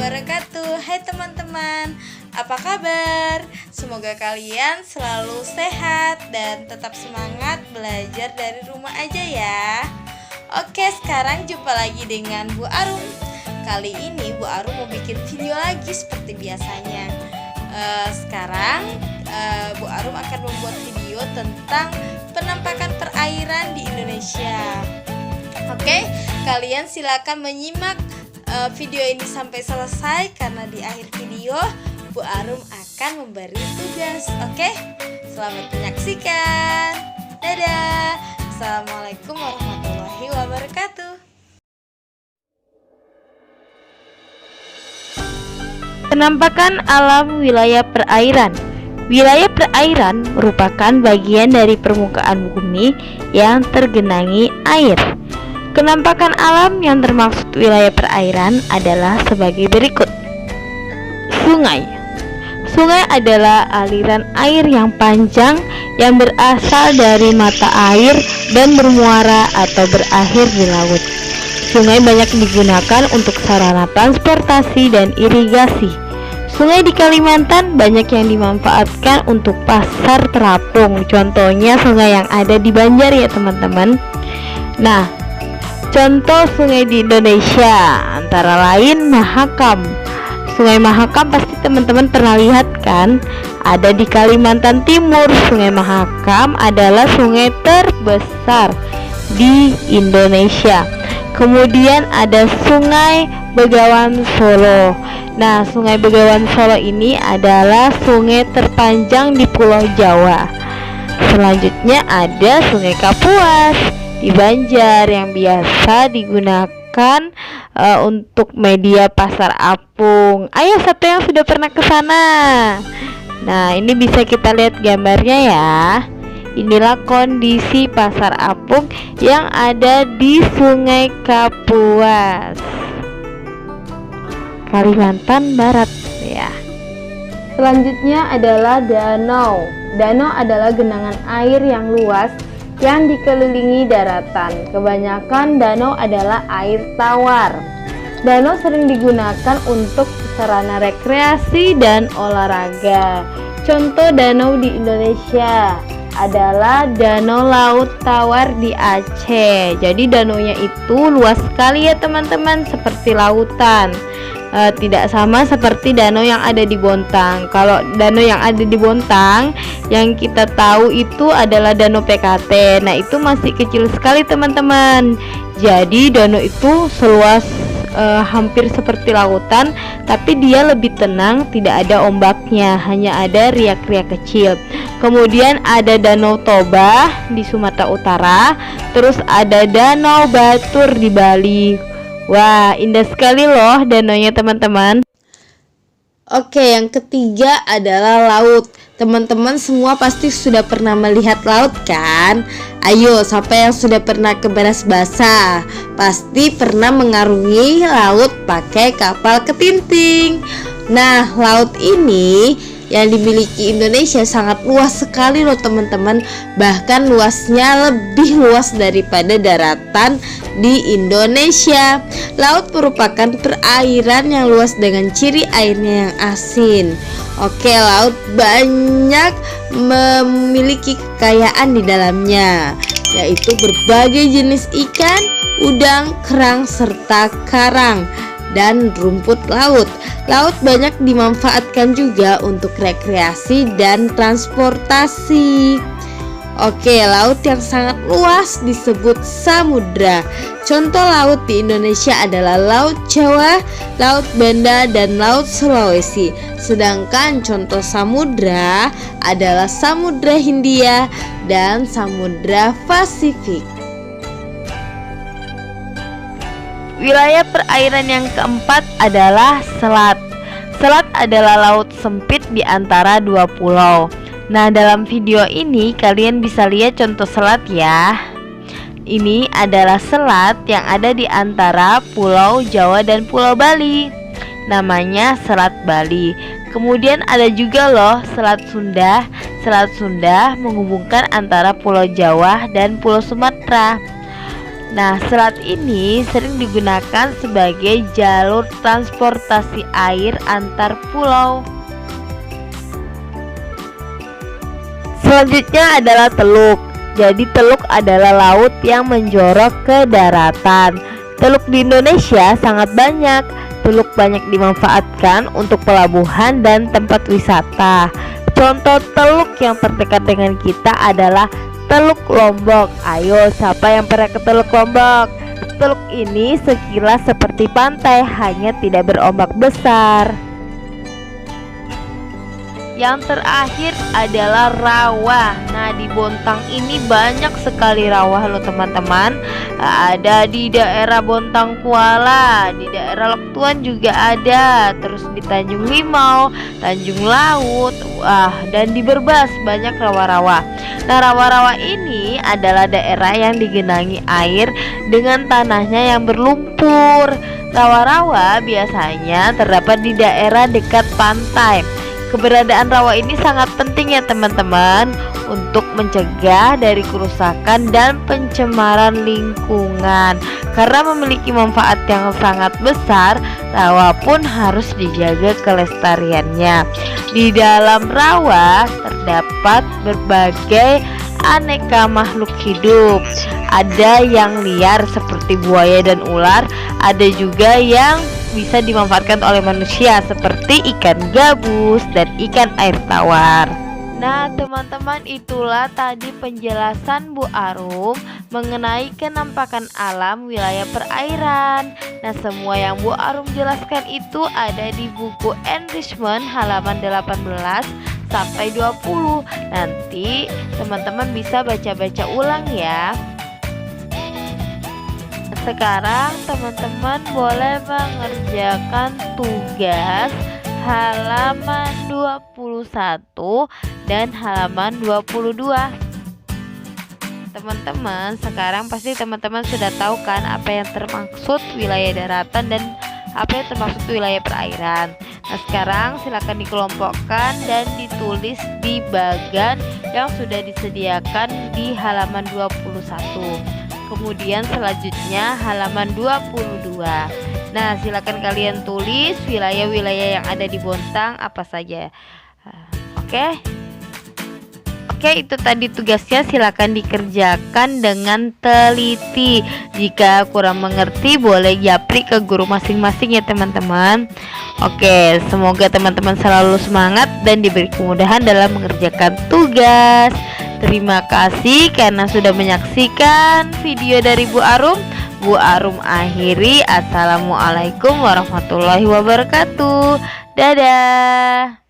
wabarakatuh. Hai teman-teman, apa kabar? Semoga kalian selalu sehat dan tetap semangat belajar dari rumah aja ya. Oke, sekarang jumpa lagi dengan Bu Arum. Kali ini Bu Arum mau bikin video lagi seperti biasanya. Sekarang Bu Arum akan membuat video tentang penampakan perairan di Indonesia. Oke, kalian silakan menyimak video ini sampai selesai karena di akhir video Bu Arum akan memberi tugas. Oke, selamat menyaksikan. Dadah. Assalamualaikum warahmatullahi wabarakatuh. Penampakan alam wilayah perairan. Wilayah perairan merupakan bagian dari permukaan bumi yang tergenangi air. Penampakan alam yang termaksud wilayah perairan adalah sebagai berikut. Sungai. Sungai adalah aliran air yang panjang yang berasal dari mata air dan bermuara atau berakhir di laut. Sungai banyak digunakan untuk sarana transportasi dan irigasi. Sungai di Kalimantan banyak yang dimanfaatkan untuk pasar terapung. Contohnya sungai yang ada di Banjar ya teman-teman. Nah, contoh sungai di Indonesia antara lain Mahakam. Sungai Mahakam pasti teman-teman pernah lihat kan? Ada di Kalimantan Timur. Sungai Mahakam adalah sungai terbesar di Indonesia. Kemudian ada Sungai Begawan Solo. Nah, Sungai Begawan Solo ini adalah sungai terpanjang di Pulau Jawa. Selanjutnya ada Sungai Kapuas di Banjar yang biasa digunakan untuk media pasar apung. Ayo, siapa yang sudah pernah ke sana? Nah, ini bisa kita lihat gambarnya ya. Inilah kondisi pasar apung yang ada di Sungai Kapuas, Kalimantan Barat ya. Selanjutnya adalah danau. Danau adalah genangan air yang luas yang dikelilingi daratan. Kebanyakan danau adalah air tawar. Danau sering digunakan untuk sarana rekreasi dan olahraga. Contoh danau di Indonesia adalah Danau Laut Tawar di Aceh. Jadi danaunya itu luas sekali ya teman-teman, seperti lautan. Tidak sama seperti danau yang ada di Bontang. Kalau danau yang ada di Bontang yang kita tahu itu adalah danau PKT. Nah, itu masih kecil sekali teman-teman. Jadi danau itu seluas hampir seperti lautan, tapi dia lebih tenang, tidak ada ombaknya, hanya ada riak-riak kecil. Kemudian ada Danau Toba di Sumatera Utara, terus ada Danau Batur di Bali. Wah, indah sekali loh danaunya teman-teman. Oke, yang ketiga adalah laut. Teman-teman semua pasti sudah pernah melihat laut kan? Ayo, siapa yang sudah pernah ke Baras Basah? Pasti pernah mengarungi laut pakai kapal ketinting. Nah, laut ini yang dimiliki Indonesia sangat luas sekali loh teman-teman. Bahkan luasnya lebih luas daripada daratan di Indonesia. Laut merupakan perairan yang luas dengan ciri airnya yang asin. Oke, laut banyak memiliki kekayaan di dalamnya, yaitu berbagai jenis ikan, udang, kerang, serta karang dan rumput laut. Laut banyak dimanfaatkan juga untuk rekreasi dan transportasi. Oke, laut yang sangat luas disebut samudra. Contoh laut di Indonesia adalah Laut Jawa, Laut Banda, dan Laut Sulawesi. Sedangkan contoh samudra adalah Samudra Hindia dan Samudra Pasifik. Wilayah perairan yang keempat adalah selat. Selat adalah laut sempit di antara dua pulau. Nah, dalam video ini kalian bisa lihat contoh selat ya. Ini adalah selat yang ada di antara Pulau Jawa dan Pulau Bali. Namanya Selat Bali. Kemudian ada juga loh Selat Sunda. Selat Sunda menghubungkan antara Pulau Jawa dan Pulau Sumatera. Nah, selat ini sering digunakan sebagai jalur transportasi air antar pulau. Selanjutnya adalah teluk. Jadi teluk adalah laut yang menjorok ke daratan. Teluk di Indonesia sangat banyak. Teluk banyak dimanfaatkan untuk pelabuhan dan tempat wisata. Contoh teluk yang terdekat dengan kita adalah Teluk Lombok. Ayo, siapa yang pernah ke Teluk Lombok? Teluk ini sekilas seperti pantai, hanya tidak berombak besar. Yang terakhir adalah rawa. Nah, di Bontang ini banyak sekali rawa loh teman-teman. Ada di daerah Bontang Kuala, di daerah Loktuan juga ada. Terus di Tanjung Limau, Tanjung Laut, dan di Berbas banyak rawa-rawa. Nah, rawa-rawa ini adalah daerah yang digenangi air dengan tanahnya yang berlumpur. Rawa-rawa biasanya terdapat di daerah dekat pantai. Keberadaan rawa ini sangat penting ya teman-teman, untuk mencegah dari kerusakan dan pencemaran lingkungan. Karena memiliki manfaat yang sangat besar, rawa pun harus dijaga kelestariannya. Di dalam rawa terdapat berbagai aneka makhluk hidup. Ada yang liar seperti buaya dan ular, ada juga yang bisa dimanfaatkan oleh manusia seperti ikan gabus dan ikan air tawar. Nah teman-teman, itulah tadi penjelasan Bu Arum mengenai kenampakan alam wilayah perairan. Nah, semua yang Bu Arum jelaskan itu ada di buku Enrichment halaman 18 sampai 20. Nanti teman-teman bisa baca-baca ulang ya. Sekarang teman-teman boleh mengerjakan tugas halaman 21 dan halaman 22. Teman-teman, sekarang pasti teman-teman sudah tahu kan apa yang termaksud wilayah daratan dan apa yang termaksud wilayah perairan. Nah, sekarang silakan dikelompokkan dan ditulis di bagan yang sudah disediakan di halaman 21. Kemudian selanjutnya halaman 22. Nah, silakan kalian tulis wilayah-wilayah yang ada di Bontang apa saja. Oke, itu tadi tugasnya, silakan dikerjakan dengan teliti. Jika kurang mengerti boleh japri ke guru masing-masing ya teman-teman. Oke, semoga teman-teman selalu semangat dan diberi kemudahan dalam mengerjakan tugas. Terima kasih karena sudah menyaksikan video dari Bu Arum. Bu Arum akhiri. Assalamualaikum warahmatullahi wabarakatuh. Dadah.